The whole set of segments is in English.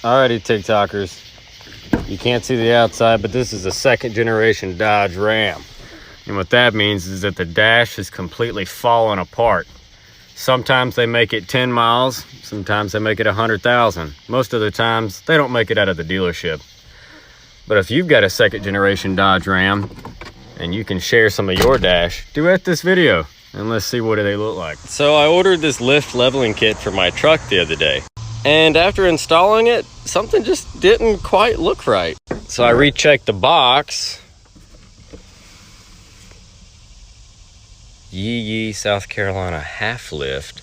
Alrighty, TikTokers. You can't see the outside, but this is a second generation Dodge Ram. And what that means is that the dash is completely fallen apart. Sometimes they make it 10 miles, sometimes they make it 100,000. Most of the times, they don't make it out of the dealership. But if you've got a second generation Dodge Ram, and you can share some of your dash, duet this video, and let's see what they look like. So I ordered this lift leveling kit for my truck the other day. And after installing it, something just didn't quite look right. So I rechecked the box. Yee, South Carolina half lift.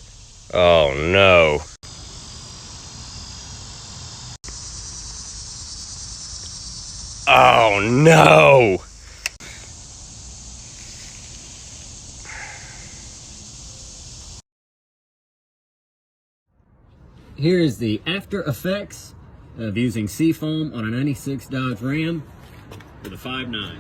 Oh no. Oh no. Here is the after effects of using Seafoam on a 96 Dodge Ram with a 5.9.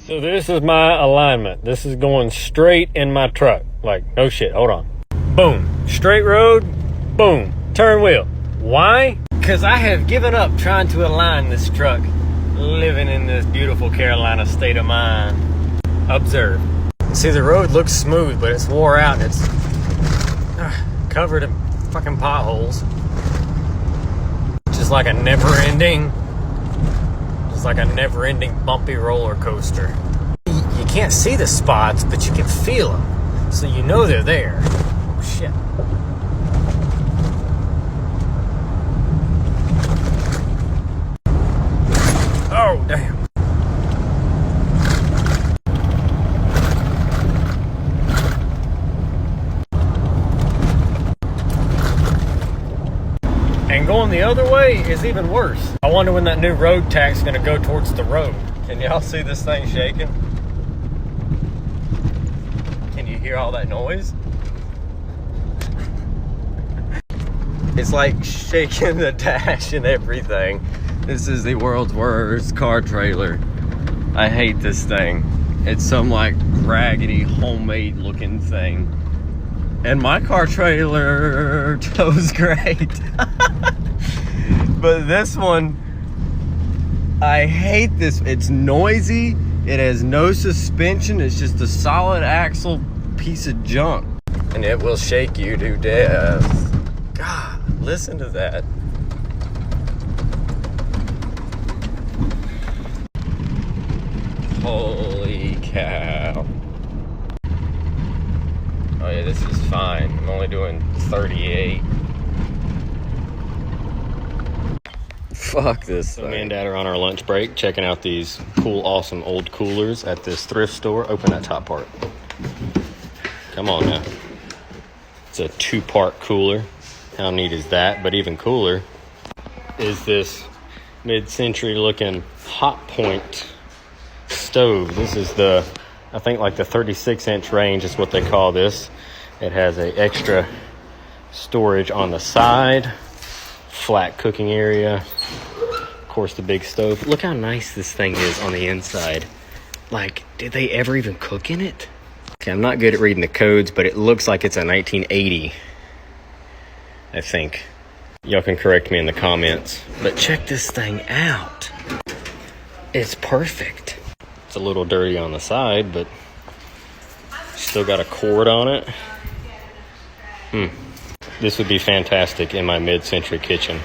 So this is my alignment. This is going straight in my truck. Like, no shit, hold on. Boom, straight road, boom, turn wheel. Why? Because I have given up trying to align this truck, living in this beautiful Carolina state of mind. Observe. See, the road looks smooth, but it's wore out and it's covered in fucking potholes. Just like a never-ending bumpy roller coaster. You can't see the spots, but you can feel them, so you know they're there. Oh shit. Oh damn. And going the other way is even worse. I wonder when that new road tax is gonna go towards the road. Can y'all see this thing shaking? Can you hear all that noise? It's like shaking the dash and everything. This is the world's worst car trailer. I hate this thing. It's some like raggedy homemade looking thing. And my car trailer tows great. But this one, I hate this. It's noisy. It has no suspension. It's just a solid axle piece of junk. And it will shake you to death. God, listen to that. Holy cow. Oh yeah, this is fine. I'm only doing 38. Fuck this thing. Me and Dad are on our lunch break, checking out these cool, awesome old coolers at this thrift store. Open that top part. Come on now. It's a 2-part cooler. How neat is that? But even cooler is this mid-century looking Hot Point stove. This is the, I think like the 36-inch range is what they call this. It has a extra storage on the side, flat cooking area, of course the big stove. Look how nice this thing is on the inside. Like, did they ever even cook in it? Okay, I'm not good at reading the codes, but it looks like it's a 1980, I think. Y'all can correct me in the comments. But check this thing out. It's perfect. It's a little dirty on the side, but still got a cord on it. This would be fantastic in my mid-century kitchen.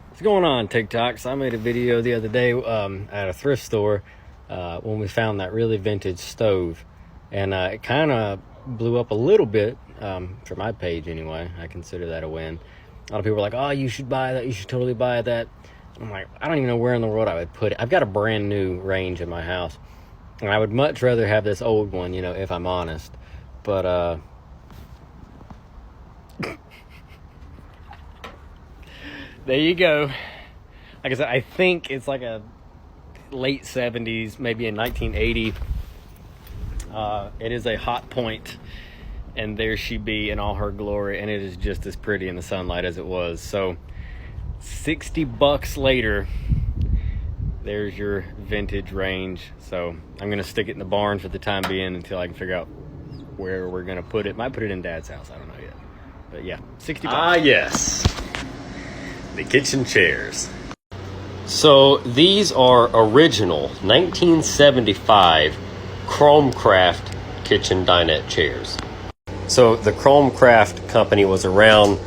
What's going on, TikToks? I made a video the other day at a thrift store when we found that really vintage stove. And it kind of blew up a little bit, for my page anyway. I consider that a win. A lot of people are like, oh, you should buy that. You should totally buy that. I'm like, I don't even know where in the world I would put it. I've got a brand new range in my house, and I would much rather have this old one, if I'm honest. But, there you go. Like I said, I think it's like a late 70s, maybe in 1980. It is a Hot Point, and there she be in all her glory, and it is just as pretty in the sunlight as it was. So $60 later, there's your vintage range. So I'm gonna stick it in the barn for the time being until I can figure out where we're gonna put it. Might put it in Dad's house, I don't know yet. But yeah, $60. Ah, yes, the kitchen chairs. So these are original 1975 Chromcraft kitchen dinette chairs. So the Chromcraft company was around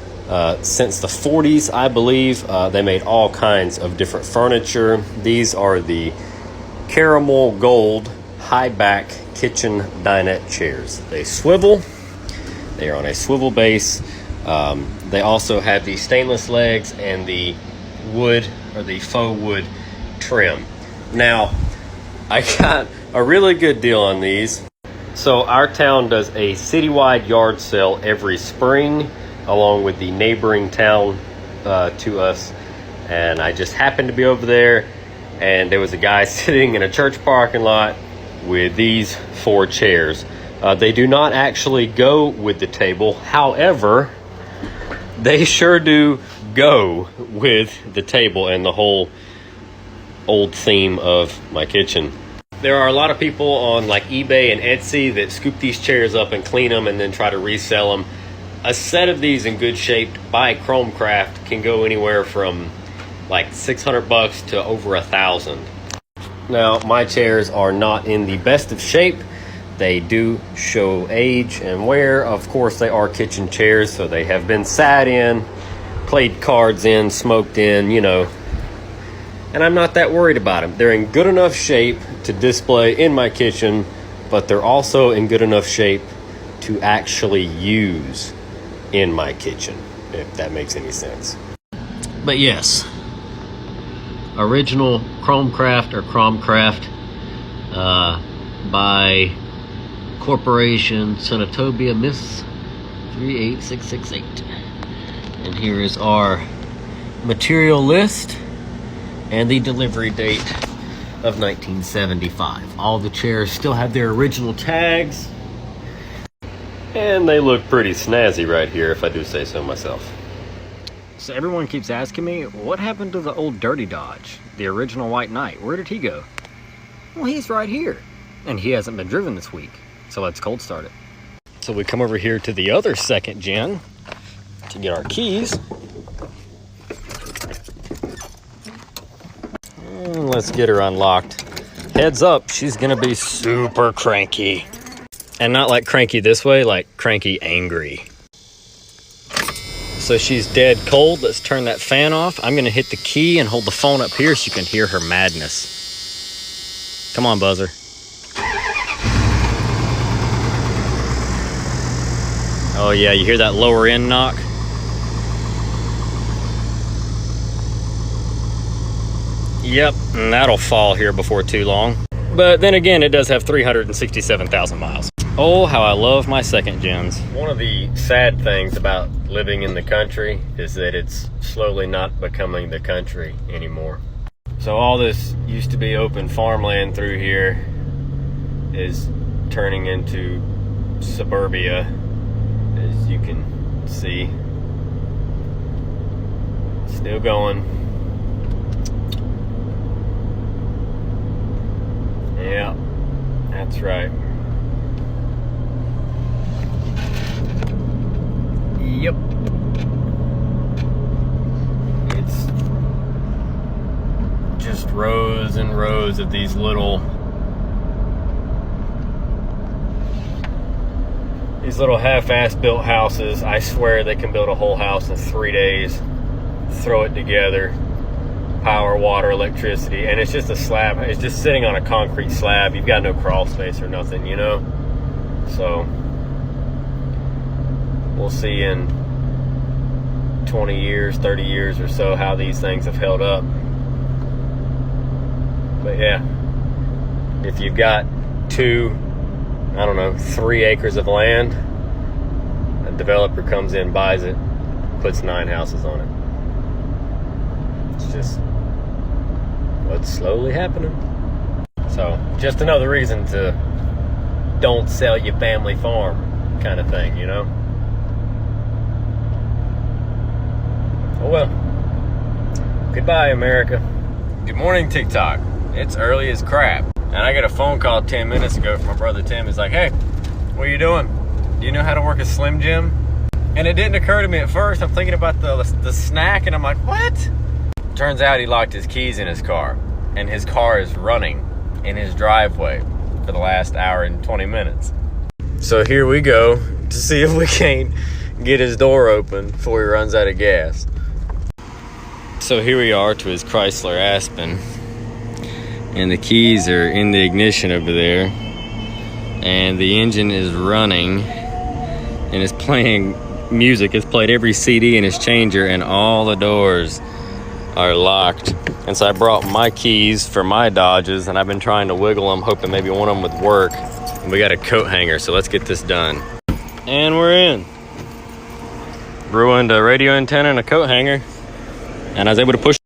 since the 40s, I believe. They made all kinds of different furniture. These are the caramel gold high back kitchen dinette chairs. They swivel. They are on a swivel base. They also have the stainless legs and the wood or the faux wood trim. Now, I got a really good deal on these. So our town does a citywide yard sale every spring along with the neighboring town to us, and I just happened to be over there, and there was a guy sitting in a church parking lot with these 4 chairs. They do not actually go with the table. However, they sure do go with the table and the whole old theme of my kitchen. There are a lot of people on like eBay and Etsy that scoop these chairs up and clean them and then try to resell them. A set of these in good shape by Chromcraft can go anywhere from like $600 to over $1,000. Now, my chairs are not in the best of shape. They do show age and wear. Of course, they are kitchen chairs, so they have been sat in, played cards in, smoked in, and I'm not that worried about them. They're in good enough shape to display in my kitchen, but they're also in good enough shape to actually use in my kitchen, if that makes any sense. But yes, original Chromcraft or Cromcraft by Corporation Senatobia Miss 38668. And here is our material list and the delivery date of 1975. All the chairs still have their original tags, and they look pretty snazzy right here, if I do say so myself. So everyone keeps asking me, what happened to the old Dirty Dodge, the original White Knight? Where did he go? Well, he's right here, and he hasn't been driven this week, so let's cold start it. So we come over here to the other second gen to get our keys. And let's get her unlocked. Heads up, she's gonna be super cranky. And not like cranky this way, like cranky angry. So she's dead cold. Let's turn that fan off. I'm gonna hit the key and hold the phone up here so you can hear her madness. Come on, buzzer. Oh yeah, you hear that lower end knock? Yep, and that'll fall here before too long. But then again, it does have 367,000 miles. Oh, how I love my second gens. One of the sad things about living in the country is that it's slowly not becoming the country anymore. So all this used to be open farmland through here is turning into suburbia, as you can see. Still going. Yeah, that's right. Yep. It's just rows and rows of these little half-ass built houses. I swear they can build a whole house in 3 days, throw it together, power, water, electricity, and it's just a slab. It's just sitting on a concrete slab. You've got no crawl space or nothing, So We'll see in 20 years, 30 years or so how these things have held up. But yeah, if you've got 3 acres of land, a developer comes in, buys it, puts 9 houses on it. It's just what's slowly happening. So just another reason to don't sell your family farm kind of thing, you know? Oh well. Goodbye, America. Good morning, TikTok. It's early as crap. And I got a phone call 10 minutes ago from my brother Tim. He's like, hey, what are you doing? Do you know how to work a Slim Jim? And it didn't occur to me at first. I'm thinking about the snack, and I'm like, what? Turns out he locked his keys in his car. And his car is running in his driveway for the last hour and 20 minutes. So here we go to see if we can't get his door open before he runs out of gas. So here we are to his Chrysler Aspen, and the keys are in the ignition over there, and the engine is running, and it's playing music. It's played every CD in his changer, and all the doors are locked. And so I brought my keys for my Dodges, and I've been trying to wiggle them, hoping maybe one of them would work. And we got a coat hanger, so let's get this done. And we're in. Ruined a radio antenna and a coat hanger, and I was able to push